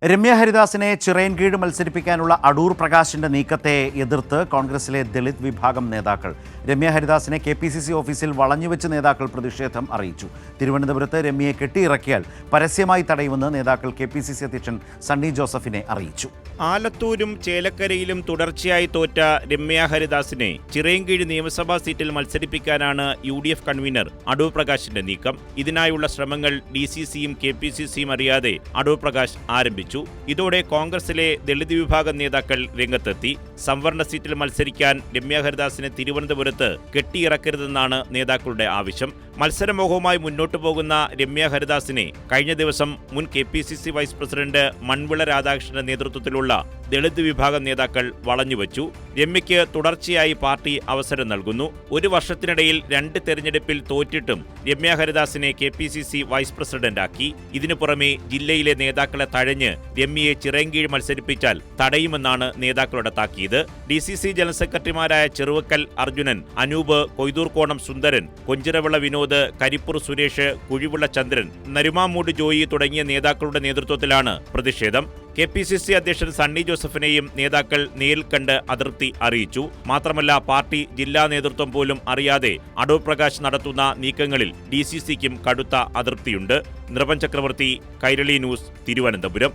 രമ്യ ഹരിദാസിനെ ചിറയൻകീഴ് മത്സരിപ്പിക്കാനുള്ള അടൂർ പ്രകാശിന്റെ നീക്കത്തെ എതിർത്ത് കോൺഗ്രസിലെ ദളിത് വിഭാഗം നേതാക്കൾ. രമ്യ ഹരിദാസിനെ KPCC ഓഫീസിൽ വളഞ്ഞുവെച്ച് നേതാക്കൾ പ്രതിഷേധം അറിയിച്ചു. തിരുവനന്തപുരത്ത് രമ്യയെ കെട്ടിയിറക്കിയാൽ പരസ്യമായി തടയുമെന്ന് നേതാക്കൾ KPCC അധ്യക്ഷൻ സണ്ണി ജോസഫിനെ അറിയിച്ചു. ആലത്തൂരും ചേലക്കരയിലും തുടർച്ചയായി തോറ്റ രമ്യ ഹരിദാസിനെ ചിറയൻകീഴ് നിയമസഭാ സീറ്റിൽ മത്സരിപ്പിക്കാനാണ് UDF കൺവീനർ അടൂർ പ്രകാശിന്റെ നീക്കം. ഇതിനായുള്ള ശ്രമങ്ങൾ DCCയും KPCCയും അറിയാതെ അടൂർ പ്രകാശ് ആരംഭിച്ചു. ഇതോടെ കോൺഗ്രസിലെ ദളിത് വിഭാഗം നേതാക്കൾ രംഗത്തെത്തി. സംവരണ സീറ്റിൽ മത്സരിക്കാൻ രമ്യ ഹരിദാസിനെ തിരുവനന്തപുരത്ത് കെട്ടിയിറക്കരുതെന്നാണ് നേതാക്കളുടെ ആവശ്യം. മത്സരമോഹവുമായി മുന്നോട്ടു പോകുന്ന രമ്യ ഹരിദാസിനെ കഴിഞ്ഞ ദിവസം മുൻ KPCC വൈസ് പ്രസിഡന്റ് മൺവിള രാധാകൃഷ്ണന്റെ നേതൃത്വത്തിലുള്ള ദളിത് വിഭാഗം നേതാക്കൾ വളഞ്ഞുവച്ചു. രമ്യയ്ക്ക് തുടർച്ചയായി പാർട്ടി അവസരം നൽകുന്നു. ഒരു വർഷത്തിനിടയിൽ 2 തെരഞ്ഞെടുപ്പിൽ തോറ്റിട്ടും രമ്യ ഹരിദാസിനെ KPCC വൈസ് പ്രസിഡന്റാക്കി. ഇതിനു പുറമെ ജില്ലയിലെ നേതാക്കളെ തഴഞ്ഞ് രമ്യയെ ചിറയൻകീഴ് മത്സരിപ്പിച്ചാൽ തടയുമെന്നാണ് നേതാക്കളുടെ താക്കീത്. DCC ജനറൽ സെക്രട്ടറിമാരായ ചെറുവക്കൽ അർജുനൻ, അനൂപ്, കൊയ്തൂർക്കോണം സുന്ദരൻ, കൊഞ്ചിറവിള വിനോദ്, കരിപ്പൂർ സുരേഷ്, കുഴിവിള ചന്ദ്രൻ, നരുമാമൂട് ജോയി തുടങ്ങിയ നേതാക്കളുടെ നേതൃത്വത്തിലാണ് പ്രതിഷേധം. KPCC അധ്യക്ഷൻ സണ്ണി ജോസഫിനെയും നേതാക്കൾ നേരിൽ കണ്ട് അതൃപ്തി അറിയിച്ചു. മാത്രമല്ല, പാർട്ടി ജില്ലാ നേതൃത്വം പോലും അറിയാതെ അടൂർ പ്രകാശ് നടത്തുന്ന നീക്കങ്ങളിൽ DCCക്കും കടുത്ത അതൃപ്തിയുണ്ട്. നിർഭൻ ചക്രവർത്തി, കൈരളി ന്യൂസ്, തിരുവനന്തപുരം.